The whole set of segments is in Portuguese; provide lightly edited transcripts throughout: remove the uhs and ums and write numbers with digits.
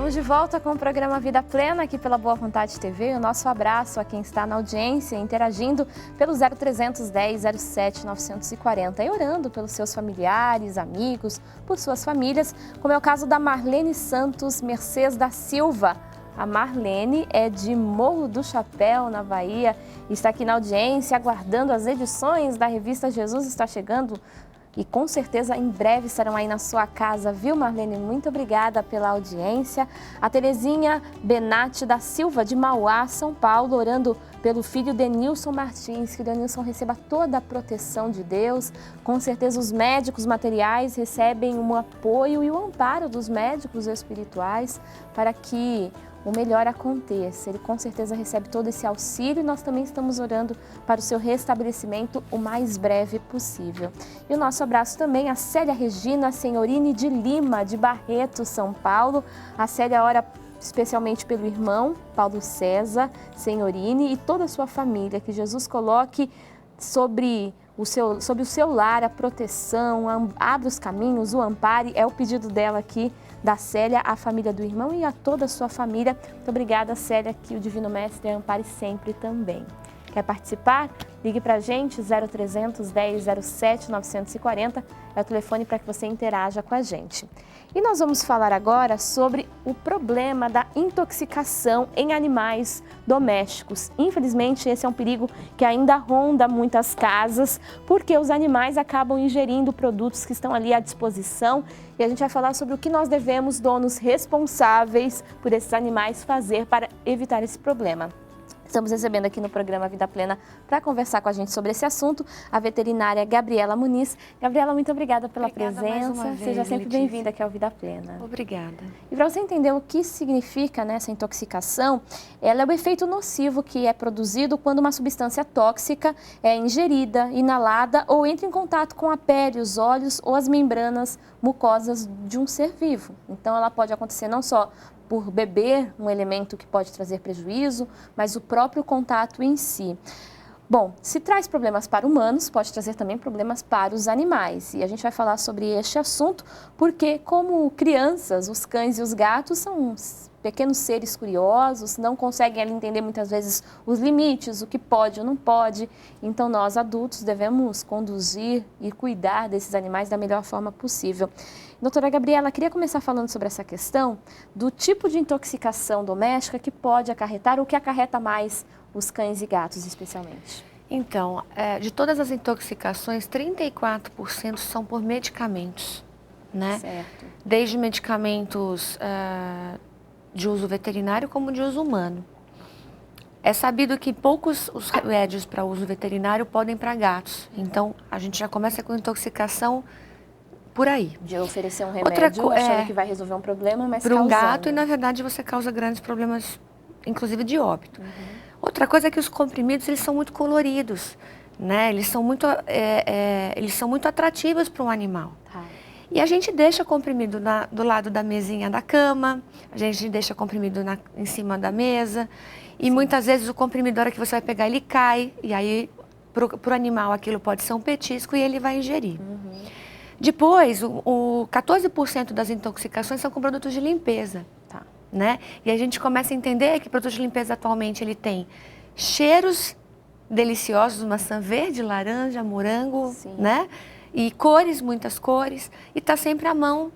Estamos de volta com o programa Vida Plena aqui pela Boa Vontade TV. O nosso abraço a quem está na audiência, interagindo pelo 0310 07 940 e orando pelos seus familiares, amigos, por suas famílias, como é o caso da Marlene Santos Mercedes da Silva. A Marlene é de Morro do Chapéu, na Bahia, e está aqui na audiência aguardando as edições da revista Jesus Está Chegando. E com certeza em breve estarão aí na sua casa, viu, Marlene? Muito obrigada pela audiência. A Terezinha Benatti da Silva, de Mauá, São Paulo, orando pelo filho Denilson Martins, que o Denilson receba toda a proteção de Deus. Com certeza os médicos materiais recebem um apoio e o amparo dos médicos espirituais para que o melhor aconteça. Ele com certeza recebe todo esse auxílio e nós também estamos orando para o seu restabelecimento o mais breve possível. E o nosso abraço também a Célia Regina Senhorini de Lima, de Barreto, São Paulo. A Célia ora especialmente pelo irmão Paulo César Senhorini e toda a sua família, que Jesus coloque sobre o seu lar a proteção, abre os caminhos, o ampare, é o pedido dela aqui, da Célia, à família do irmão e a toda a sua família. Muito obrigada, Célia, que o Divino Mestre ampare sempre também. Quer participar? Ligue para a gente, 0300 10 07 940, é o telefone para que você interaja com a gente. E nós vamos falar agora sobre o problema da intoxicação em animais domésticos. Infelizmente, esse é um perigo que ainda ronda muitas casas, porque os animais acabam ingerindo produtos que estão ali à disposição. E a gente vai falar sobre o que nós devemos, donos responsáveis por esses animais, fazer para evitar esse problema. Estamos recebendo aqui no programa Vida Plena para conversar com a gente sobre esse assunto a veterinária Gabriela Muniz. Gabriela, muito obrigada pela presença. Seja sempre bem-vinda aqui ao Vida Plena. Obrigada. E para você entender o que significa, né, essa intoxicação, ela é o efeito nocivo que é produzido quando uma substância tóxica é ingerida, inalada ou entra em contato com a pele, os olhos ou as membranas mucosas de um ser vivo. Então, ela pode acontecer não só por beber um elemento que pode trazer prejuízo, mas o próprio contato em si. Bom, se traz problemas para humanos, pode trazer também problemas para os animais. E a gente vai falar sobre este assunto porque, como crianças, os cães e os gatos são pequenos seres curiosos, não conseguem ali entender muitas vezes os limites, o que pode ou não pode. Então, nós adultos devemos conduzir e cuidar desses animais da melhor forma possível. Doutora Gabriela, queria começar falando sobre essa questão do tipo de intoxicação doméstica que pode acarretar ou que acarreta mais os cães e gatos, especialmente. Então, de todas as intoxicações, 34% são por medicamentos, né? Certo. Desde medicamentos de uso veterinário como de uso humano. É sabido que poucos os remédios para uso veterinário podem para gatos. Então, a gente já começa com intoxicação por aí. De oferecer um remédio achando que vai resolver um problema, mas para um causando. gato, e na verdade você causa grandes problemas, inclusive de óbito. Outra coisa é que os comprimidos, eles são muito coloridos, né? Eles são muito atrativos para um animal. Tá. E a gente deixa comprimido do lado da mesinha da cama, a gente deixa comprimido em cima da mesa, e muitas vezes o comprimido, na hora que você vai pegar, ele cai, e aí para o animal aquilo pode ser um petisco e ele vai ingerir. Depois, o 14% das intoxicações são com produtos de limpeza. Tá. Né? E a gente começa a entender que produto de limpeza atualmente ele tem cheiros deliciosos, maçã verde, laranja, morango, né? E cores, muitas cores, e está sempre à mão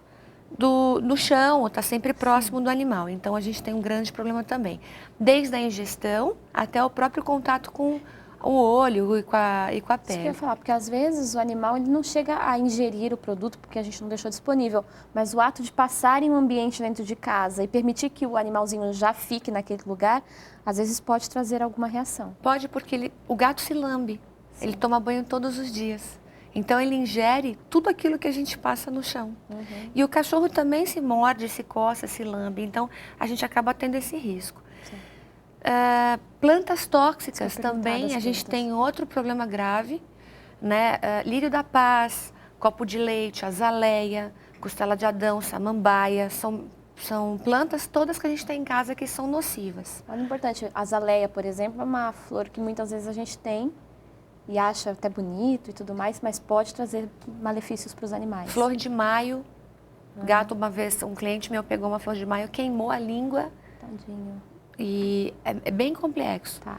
no chão, ou está sempre próximo do animal. Então a gente tem um grande problema também, desde a ingestão até o próprio contato com o olho e com a pele. Isso que eu ia falar, porque às vezes o animal ele não chega a ingerir o produto porque a gente não deixou disponível, mas o ato de passar em um ambiente dentro de casa e permitir que o animalzinho já fique naquele lugar, às vezes pode trazer alguma reação. Pode, porque o gato se lambe, ele toma banho todos os dias. Então ele ingere tudo aquilo que a gente passa no chão. E o cachorro também se morde, se coça, se lambe, então a gente acaba tendo esse risco. Plantas tóxicas também, a gente tem outro problema grave, né? Lírio da paz, copo de leite, azaleia, costela de Adão, samambaia, são plantas todas que a gente tem em casa que são nocivas. Olha, importante, a azaleia, por exemplo, é uma flor que muitas vezes a gente tem e acha até bonito e tudo mais, mas pode trazer malefícios para os animais. Flor de maio, Gato, uma vez, um cliente meu pegou uma flor de maio, queimou a língua. Tadinho. E é bem complexo. Tá.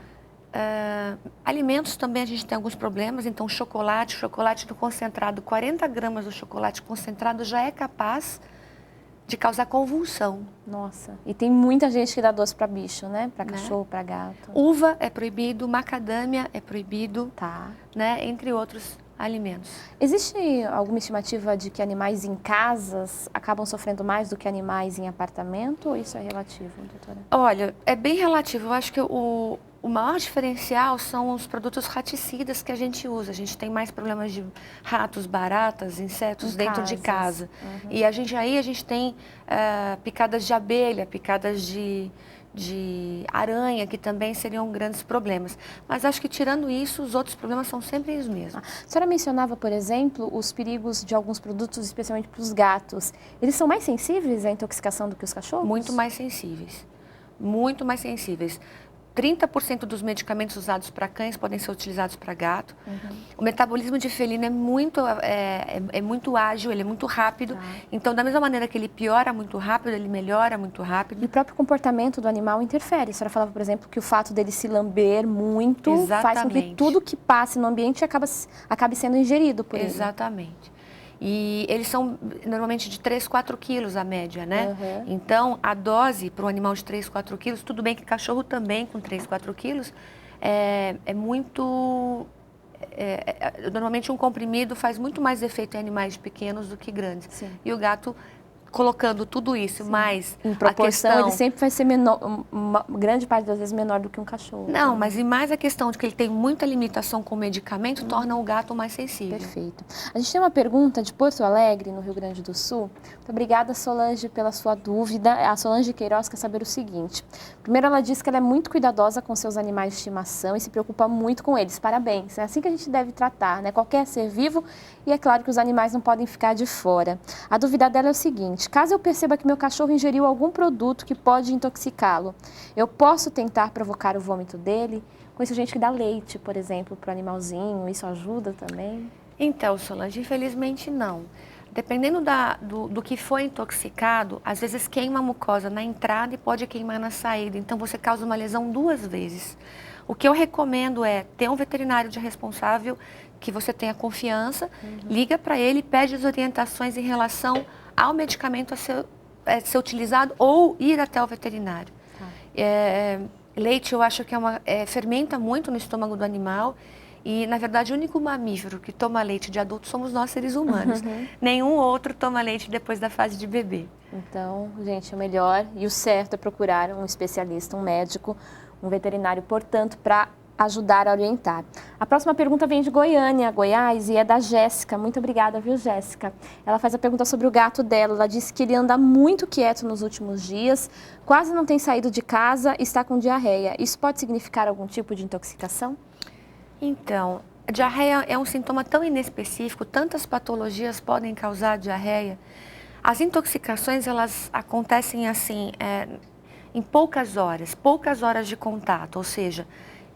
Alimentos também a gente tem alguns problemas, então chocolate do concentrado, 40 gramas do chocolate concentrado já é capaz de causar convulsão. Nossa, e tem muita gente que dá doce para bicho, né? Para cachorro, para gato. Uva é proibido, macadâmia é proibido, Tá. né? Entre outros alimentos. Existe alguma estimativa de que animais em casas acabam sofrendo mais do que animais em apartamento, ou isso é relativo, doutora? Olha, é bem relativo. Eu acho que o maior diferencial são os produtos raticidas que a gente usa. A gente tem mais problemas de ratos, baratas, insetos dentro de casa. E a gente tem picadas de abelha, picadas de aranha, que também seriam grandes problemas. Mas acho que tirando isso, os outros problemas são sempre os mesmos. A senhora mencionava, por exemplo, os perigos de alguns produtos, especialmente para os gatos. Eles são mais sensíveis à intoxicação do que os cachorros? Muito mais sensíveis. Muito mais sensíveis. 30% dos medicamentos usados para cães podem ser utilizados para gato. O metabolismo de felino é muito ágil, ele é muito rápido. Então, da mesma maneira que ele piora muito rápido, ele melhora muito rápido. E o próprio comportamento do animal interfere. A senhora falava, por exemplo, que o fato dele se lamber muito faz com que tudo que passe no ambiente acabe sendo ingerido por ele. Exatamente. E eles são normalmente de 3, 4 quilos a média, né? Então, a dose para um animal de 3, 4 quilos, tudo bem que cachorro também com 3, 4 quilos, é muito... normalmente um comprimido faz muito mais efeito em animais pequenos do que grandes. Sim. E o gato, colocando tudo isso, mais em proporção, a questão... ele sempre vai ser menor, uma grande parte das vezes menor do que um cachorro. Não, mas e mais a questão de que ele tem muita limitação com o medicamento, torna o gato mais sensível. Perfeito. A gente tem uma pergunta de Porto Alegre, no Rio Grande do Sul. Muito obrigada, Solange, pela sua dúvida. A Solange Queiroz quer saber o seguinte. Primeiro, ela diz que ela é muito cuidadosa com seus animais de estimação e se preocupa muito com eles. Parabéns. É assim que a gente deve tratar, né? Qualquer ser vivo, e é claro que os animais não podem ficar de fora. A dúvida dela é o seguinte: caso eu perceba que meu cachorro ingeriu algum produto que pode intoxicá-lo, eu posso tentar provocar o vômito dele? Conheço gente que dá leite, por exemplo, para o animalzinho. Isso ajuda também? Então, Solange, infelizmente não. Dependendo do que foi intoxicado, às vezes queima a mucosa na entrada e pode queimar na saída. Então, você causa uma lesão 2 vezes. O que eu recomendo é ter um veterinário de responsável que você tenha confiança, liga para ele e pede as orientações em relação ao medicamento a ser utilizado ou ir até o veterinário. Leite, eu acho que fermenta muito no estômago do animal. E, na verdade, o único mamífero que toma leite de adulto somos nós, seres humanos. Nenhum outro toma leite depois da fase de bebê. Então, gente, o melhor e o certo é procurar um especialista, um médico, um veterinário, portanto, para ajudar a orientar. A próxima pergunta vem de Goiânia, Goiás, e é da Jéssica. Muito obrigada, viu, Jéssica? Ela faz a pergunta sobre o gato dela. Ela disse que ele anda muito quieto nos últimos dias, quase não tem saído de casa e está com diarreia. Isso pode significar algum tipo de intoxicação? Então, a diarreia é um sintoma tão inespecífico, tantas patologias podem causar diarreia. As intoxicações, elas acontecem assim, em poucas horas de contato, ou seja,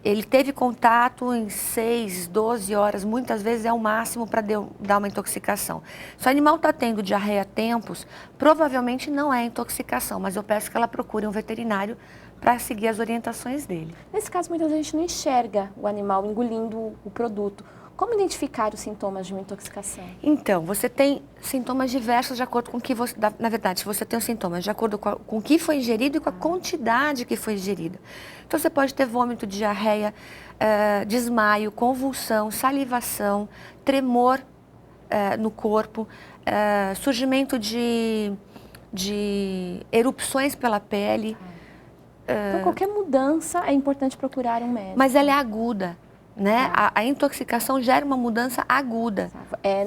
ele teve contato em 6, 12 horas, muitas vezes é o máximo para dar uma intoxicação. Se o animal está tendo diarreia há tempos, provavelmente não é intoxicação, mas eu peço que ela procure um veterinário para seguir as orientações dele. Nesse caso, muitas vezes a gente não enxerga o animal engolindo o produto. Como identificar os sintomas de uma intoxicação? Então, você tem sintomas diversos de acordo com o que você... Na verdade, você tem os sintomas de acordo com o que foi ingerido e com a quantidade que foi ingerida. Então, você pode ter vômito, diarreia, desmaio, convulsão, salivação, tremor no corpo, surgimento de erupções pela pele. Então, qualquer mudança é importante procurar um médico. Mas ela é aguda, né? A intoxicação gera uma mudança aguda.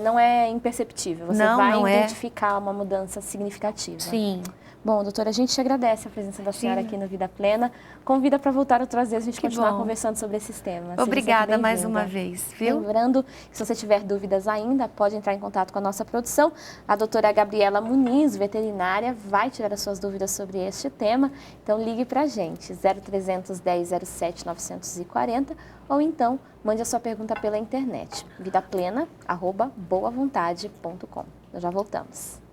Não é imperceptível, você vai identificar uma mudança significativa. Sim. Bom, doutora, a gente te agradece a presença da senhora aqui no Vida Plena. Convida para voltar outras vezes a gente continuar conversando sobre esses temas. Obrigada mais uma vez, viu? Lembrando que se você tiver dúvidas ainda, pode entrar em contato com a nossa produção. A doutora Gabriela Muniz, veterinária, vai tirar as suas dúvidas sobre este tema. Então ligue para a gente, 0310 07 940, ou então mande a sua pergunta pela internet, vidaplena@boavontade.com. Nós já voltamos.